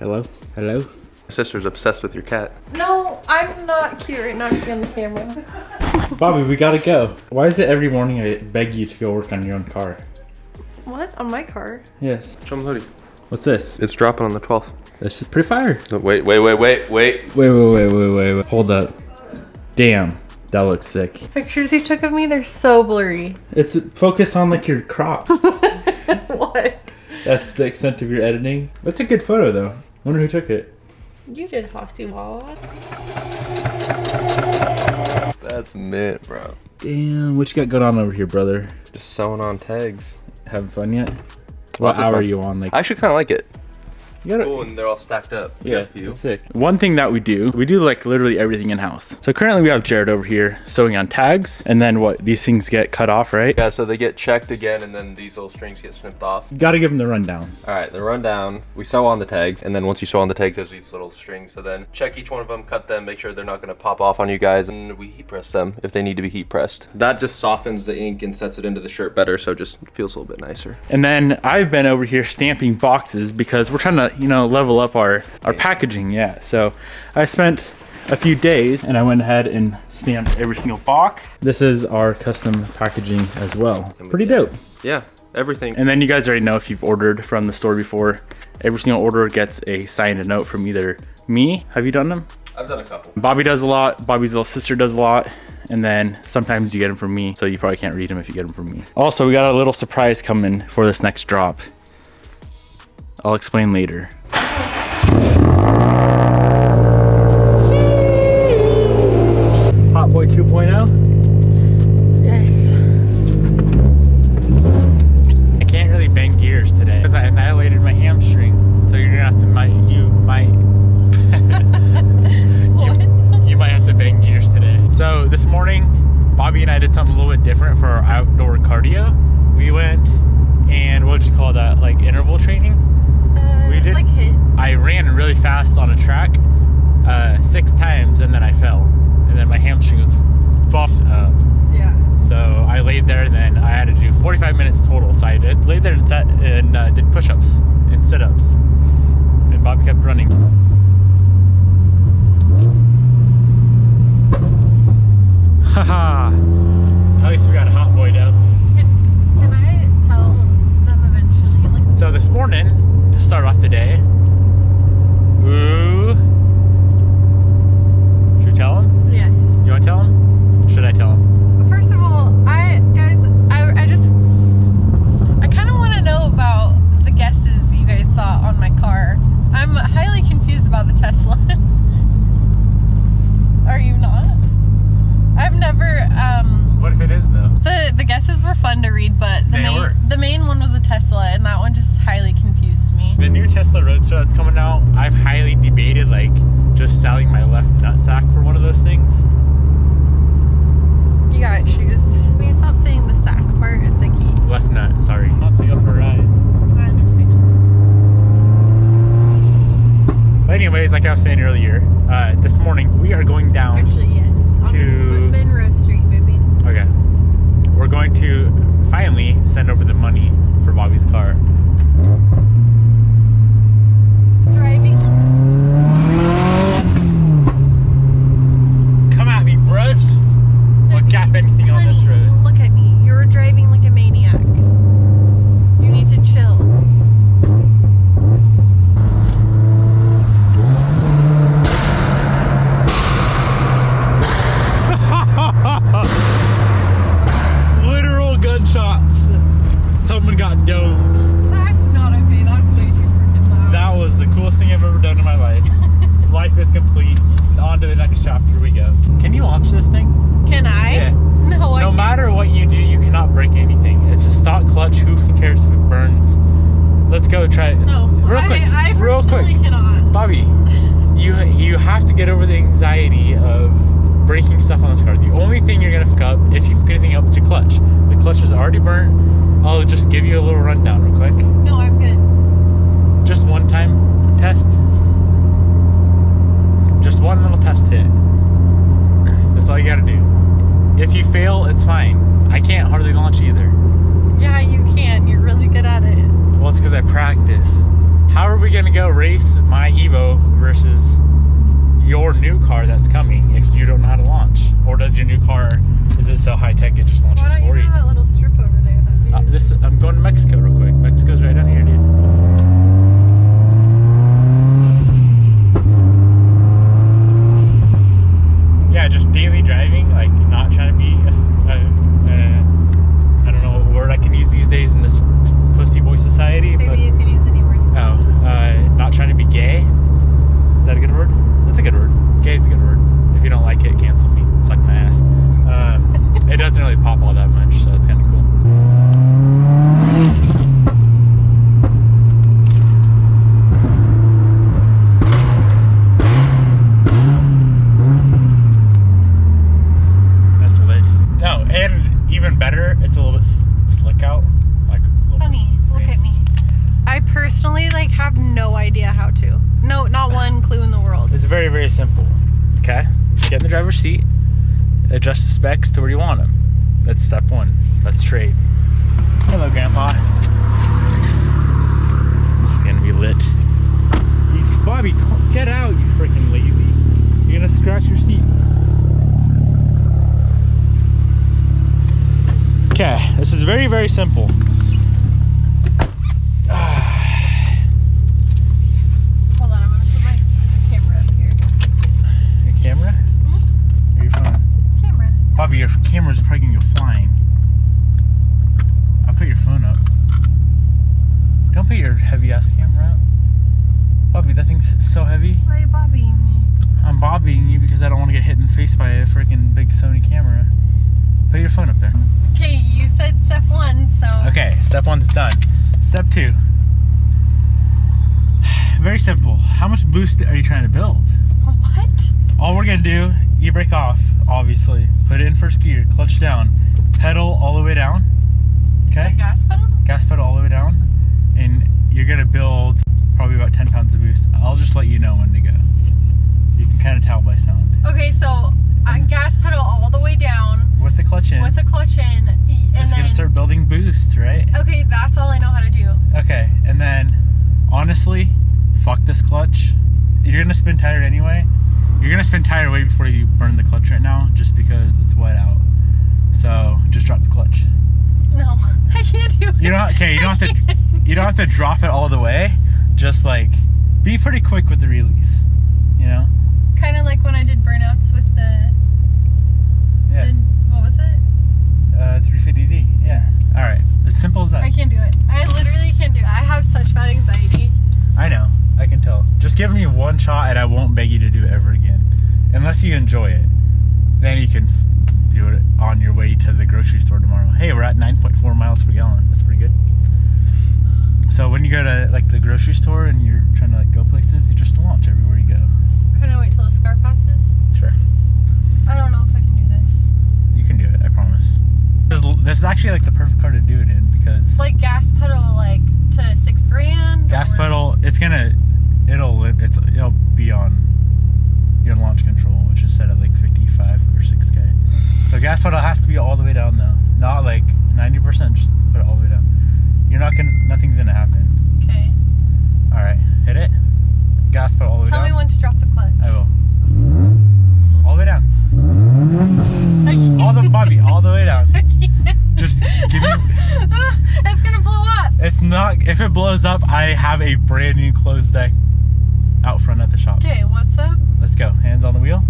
Hello? Hello? My sister's obsessed with your cat. No, I'm not cute right now to be on the camera. Bobby, we gotta go. Why is it every morning I beg you to go work on your own car? What? On my car? Yes. Show him the hoodie. What's this? It's dropping on the 12th. This is pretty fire. No, wait. Wait. Hold up. Damn, that looks sick. Pictures you took of me, they're so blurry. It's focus on like your crop. What? That's the extent of your editing. That's a good photo though. I wonder who took it. You did, Hossy Wawa. That's mint, bro. Damn, what you got going on over here, brother? Just sewing on tags. Having fun yet? What Lots of hour fun. are you on? Like, I actually kind of like it. you gotta, Cool, and they're all stacked up. yeah, it's sick. One thing that we do like literally everything in house. So currently we have Jared over here sewing on tags, and then what? These things get cut off, right? Yeah, so they get checked again, and then these little strings get snipped off. You gotta give them the rundown. All right, the rundown. We sew on the tags, and then once you sew on the tags, there's these little strings. So then check each one of them, cut them, make sure they're not gonna pop off on you guys, and we heat press them if they need to be heat pressed. That just softens the ink and sets it into the shirt better, so it just feels a little bit nicer. And then I've been over here stamping boxes because we're trying to, you know, level up our packaging. Yeah, so I spent a few days and I went ahead and stamped every single box. This is our custom packaging as well. Pretty dope. Yeah, everything. And then you guys already know, if you've ordered from the store before, every single order gets a signed note from either me. Have you done them? I've done a couple. Bobby does a lot, Bobby's little sister does a lot, and then sometimes you get them from me, so you probably can't read them if you get them from me. Also, we got a little surprise coming for this next drop. I'll explain later. Hot Boy 2.0? Yes. I can't really bend gears today because I annihilated my hamstring, so you're gonna have to, you might have to bend gears today. So this morning, Bobby and I did something a little bit different for our outdoor cardio. We went and, what would you call that, like interval training? We did, like hit. I ran really fast on a track 6 times, and then I fell, and then my hamstring was fucked up. Yeah. So I laid there, and then I had to do 45 minutes total. So I laid there and did push-ups and sit-ups, and Bobby kept running. Haha! At least we got a hot boy down. Can I tell them eventually? Like, So this morning, to start off the day, ooh. Should we tell him? yes. You want to tell him? Should I tell him? First of all, I kind of want to know about the guesses you guys saw on my car. I'm highly confused about the Tesla. Are you not? I've never, What if it is though? the guesses were fun to read, but the main one was a Tesla, and that one just highly confused me. The new Tesla Roadster that's coming out, I've highly debated like just selling my left nutsack for one of those things. You got shoes. When you stop saying the sack part, it's a key. Left nut, sorry. Wants to go for a ride. I understand. But anyways, like I was saying earlier, this morning we are going down. Actually, yes. On Monroe Street, baby. Okay. We're going to finally send over the money for Bobby's car. Driving. Come at me, bros. I'll gap anything on this road. Look at me. You're driving like a maniac. You need to chill. Literal gunshots. Someone got domed. That's not okay. That's way too freaking loud. That was the coolest thing I've ever done in my life. Life is complete. On to the next chapter we go. Can you launch this thing? Can I? Yeah. No, I No can't. matter what you do, you cannot break anything. It's a stock clutch. Who cares if it burns? Let's go try it. No, real quick. I real quick. personally cannot. Bobby, you have to get over the anxiety of breaking stuff on this car. The only thing you're gonna fuck up, if you fuck anything up, is your clutch. The clutch is already burnt. I'll just give you a little rundown real quick. No, I'm good. Just one time test. Just one little test hit. That's all you gotta do. If you fail, it's fine. I can't hardly launch either. Yeah, you can. You're really good at it. Well, it's because I practice. how are we gonna go race my Evo versus your new car that's coming if you don't know how to launch? Or does your new car, is it so high tech it just launches Why don't for you you? go to that little strip over there? I'm going to Mexico real quick. Mexico's right down here, dude. Yeah, just daily driving, like not trying to be I don't know what word I can use these days in this pussy boy society. Maybe but, you can use any word. oh, not trying to be gay. Is that a good word? That's a good word. Gay is a good word. If you don't like it, cancel me. Suck my ass. It doesn't really pop all that much, so it's kind of cool. That's lit. No, and even better, it's a little bit slick out. Like, Honey, look at me. I personally like have no idea how to. No, not one clue in the world. It's very, very simple. Okay? Get in the driver's seat, adjust the specs to where you want them. That's step one. Let's trade. Hello, Grandpa. This is gonna be lit. Bobby, get out, you freaking lazy. You're gonna scratch your seats. Okay, this is very, very simple. Hold on, I'm gonna put my camera up here. Your camera? Or your phone? Camera. Bobby, your camera's probably gonna go flying. I'll put your phone up. Don't put your heavy ass camera up. Bobby, that thing's so heavy. Why are you bobbying me? I'm bobbying you because I don't want to get hit in the face by a freaking big Sony camera. Put your phone up there. Okay, you said step one, so. Okay, step one's done. Step two. Very simple. How much boost are you trying to build? What? All we're gonna do, e-brake off, obviously. Put it in first gear, clutch down, pedal all the way down. Okay? The gas pedal? Gas pedal all the way down. And you're gonna build probably about 10 pounds of boost. I'll just let you know when to go. You can kind of tell by sound. Okay, so gas pedal all the way down. With the clutch in. With the clutch in. And it's then, gonna start building boost, right? okay, that's all I know how to do. Okay, and then honestly, fuck this clutch. You're gonna spin tired anyway. You're gonna spin tired way before you burn the clutch right now, just because it's wet out. So just drop the clutch. No, I can't do it. You don't. Okay, you don't have to. You don't have to drop it all the way. Just like be pretty quick with the release. You know. Kind of like when I did burnouts with the. Yeah. The, what was it? 350D. Yeah. All right. It's simple as that. I can't do it. I literally can't do it. I have such bad anxiety. I know. I can tell. Just give me one shot, and I won't beg you to do it ever again, unless you enjoy it. Then you can do it on your way to the grocery store tomorrow. Hey, we're at 9.4 miles per gallon. That's pretty good. So when you go to like the grocery store and you're trying to like go places, you just launch everywhere you go. Can I wait till the scar passes? Sure. I don't know if I can do this. You can do it. I promise. This is actually like the perfect car to do it in because Like gas pedal, like to $6 grand. gas or- pedal. It'll be on your launch control, which is set at like 55 or 6K. So gas pedal has to be all the way down though, not like 90%. Just put it all the way down. Nothing's gonna happen. Okay. All right, hit it. Gas pedal all the way Tell down. me when to drop the clutch. I will. All the way down. I can't. Bobby, all the way down. I can't. Just give me. It's gonna blow up. It's not. If it blows up, I have a brand new closed deck out front at the shop. Okay, what's up? Let's go. Hands on the wheel.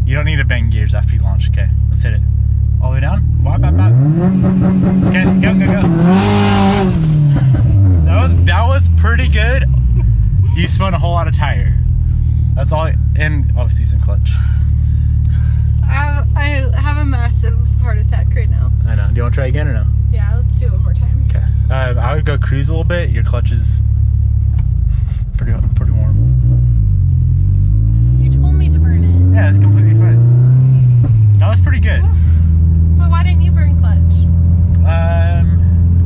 You don't need to bang gears after you launch. Okay, let's hit it. All the way down. Wop, wop, wop. Okay, go, go, go. That was pretty good. You spun a whole lot of tire. That's all, and obviously some clutch. I have a massive heart attack right now. I know. Do you want to try again or no? Yeah, let's do it one more time. Okay. I would go cruise a little bit. Your clutch is pretty warm. You told me to burn it. Yeah, it's completely fine. That was pretty good. Oof. But why didn't you burn clutch?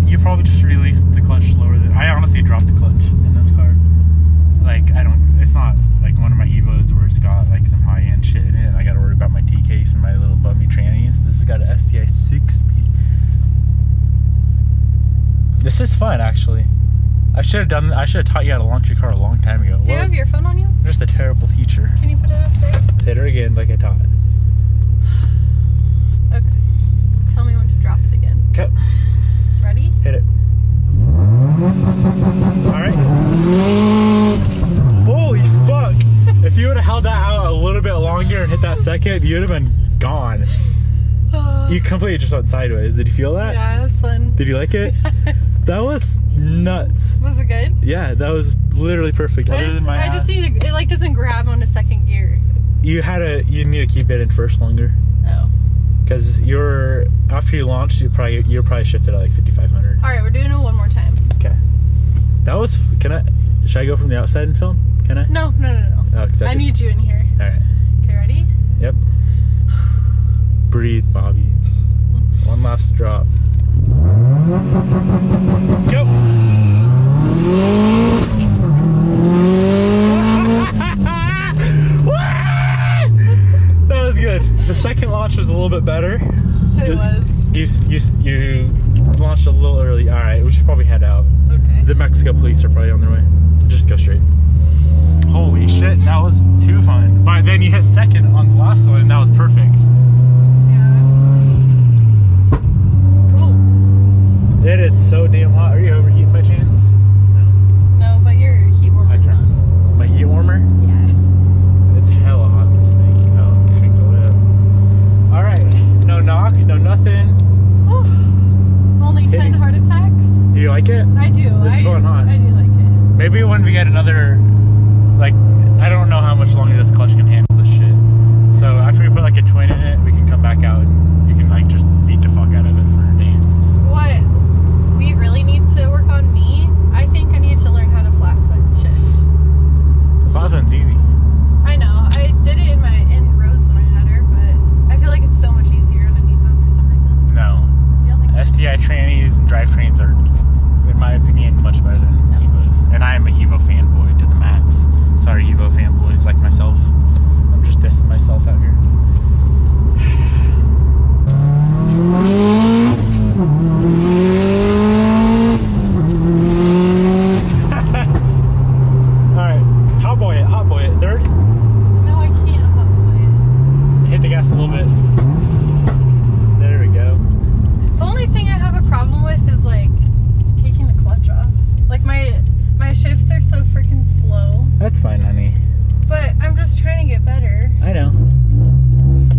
You probably just released the clutch slower than I honestly dropped the clutch in this car. Like it's not like one of my Evos where it's got like some high-end shit in it and I gotta worry about my T-case and my little bummy trannies. This has got an STI 6-speed. This is fun actually. I should have done. I should have taught you how to launch your car a long time ago. Do you have your phone on you? I'm just a terrible teacher. Can you put it up there? Hit her again, like I taught. Okay. Tell me when to drop it again. Okay. Ready? Hit it. All right. Holy fuck! If you would have held that out a little bit longer and hit that second, you'd have been gone. You completely just went sideways. Did you feel that? Yeah, it was fun. Did you like it? That was nuts. Was it good? Yeah, that was literally perfect. I just need to, it like doesn't grab on a second gear. You need to keep it in first longer. Oh. Because after you launched, you're probably shifted at like 5,500. All right, we're doing it one more time. Okay. Should I go from the outside and film? Can I? No. Oh, I need you in here. All right. Okay, ready? Yep. Breathe, Bobby. One last drop. Go! That was good. The second launch was a little bit better. It was. You launched a little early. All right, we should probably head out. Okay. The Mexico police are probably on their way. Just go straight. Holy shit, that was too fun. But then you hit second on the last one, and that was perfect. It is so damn hot. Are you overheating by chance? No, but your heat warmer's on. My heat warmer? Yeah. It's hella hot in this thing. Oh, twinkle it up. Alright, no knock, no nothing. Whew. Only 10 heart attacks? Do you like it? I do. This is going hot. I do like it. Maybe when we get another, like, I don't know how much longer this clutch can handle this shit. So after we put like a twin in it, we can come back out and you can like just beat the fuck out of it for days. What we really need to work on me, I think I need to learn how to flat foot shift. Flat foot's easy. I know. I did it in Rose when I had her, but I feel like it's so much easier on an Evo for some reason. No. You don't think so? STI trannies and drivetrains are, in my opinion, much better than Evos. And I am an Evo fanboy to the max. Sorry, Evo fanboys like myself. I'm just dissing myself out here. Alright, hotboy it. Third? No, I can't hotboy it. Hit the gas a little bit. There we go. The only thing I have a problem with is like taking the clutch off. Like my shifts are so freaking slow. That's fine, honey. But I'm just trying to get better. I know.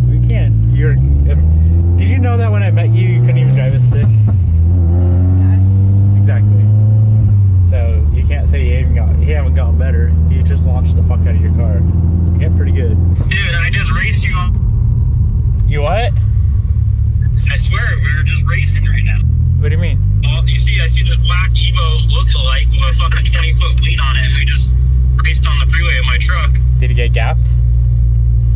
We can. Did you know that when I met you couldn't even drive a stick? Yeah. Exactly. So you can't say you haven't gotten better. You just launched the fuck out of your car. You get pretty good. Dude, I just raced you on. You what? I swear, we were just racing right now. What do you mean? Well, I see this black Evo lookalike with a fucking 20-foot weight on it, and we just raced on the freeway in my truck. Did you get gapped?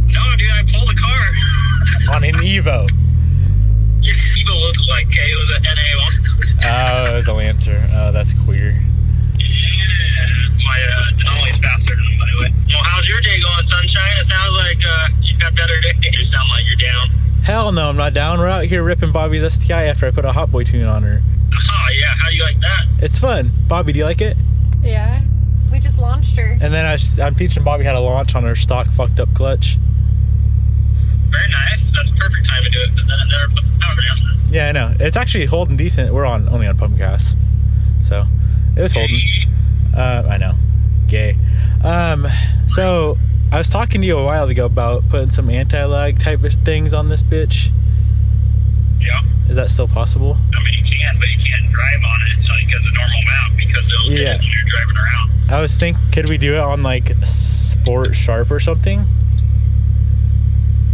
No, dude, I pulled a car. On an Evo. Your Evo lookalike, okay? It was an NA one. Oh, it was a Lancer. Oh, that's queer. Yeah, my Denali's faster than them, by the way. Well, how's your day going, sunshine? It sounds like you've got better days. You sound like you're down. Hell no, I'm not down. We're out here ripping Bobby's STI after I put a hot boy tune on her. Oh, yeah, how do you like that? It's fun. Bobby, do you like it? Yeah. We just launched her. And then I'm teaching Bobby how to launch on her stock fucked up clutch. Very nice. That's perfect time to do it, because then it never puts the power down. Yeah, I know. It's actually holding decent. We're only on pump gas. So, it was holding. I know. Gay. So, I was talking to you a while ago about putting some anti-lag type of things on this bitch. Yeah. Is that still possible? I mean, you can, but you can't drive on it like as a normal mount because it'll get it when you're driving around. I was thinking, could we do it on like Sport Sharp or something?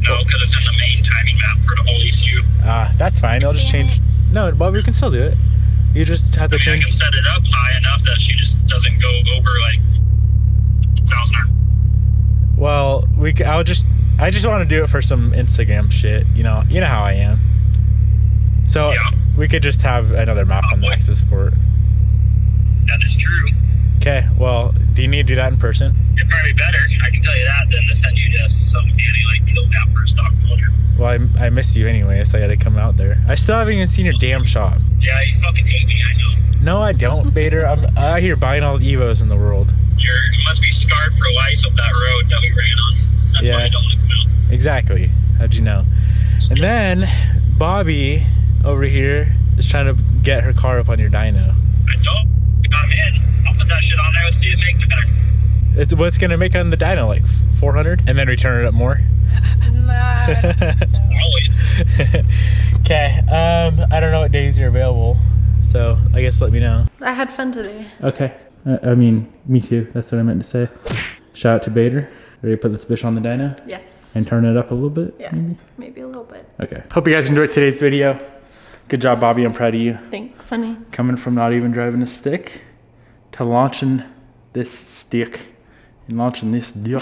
No, because it's in the main timing map for the whole ECU. Ah, that's fine. I'll just change. No, Bob, we can still do it. You just have to change. I can set it up high enough that she just doesn't go over like 1,000 or. Well, I just want to do it for some Instagram shit. You know how I am. So yeah. We could just have another map on Max Sport. That is true. Okay, well, do you need to do that in person? It'd probably be better, I can tell you that, than to send you to some danny like tilt out for a stock motor. Well, I miss you anyway, so I gotta come out there. I still haven't even seen your damn shop. Yeah, you fucking hate me, I know. No, I don't, Bader. I'm out here buying all the Evos in the world. You must be scarred for life of that road that we ran on. That's why you don't want to come out. Exactly. How'd you know? And then Bobby over here is trying to get her car up on your dyno. I don't. I'm in. I'll put that shit on there. Let's see it make better. It's what's gonna make on the dyno, like 400, and then return it up more. Always. Okay. I don't know what days you're available, so I guess let me know. I had fun today. Okay. I mean, me too. That's what I meant to say. Shout out to Bader. Ready to put this bitch on the dyno? Yes. And turn it up a little bit? Yeah, maybe a little bit. Okay. Hope you guys enjoyed today's video. Good job, Bobby. I'm proud of you. Thanks, honey. Coming from not even driving a stick to launching this stick and launching this deal.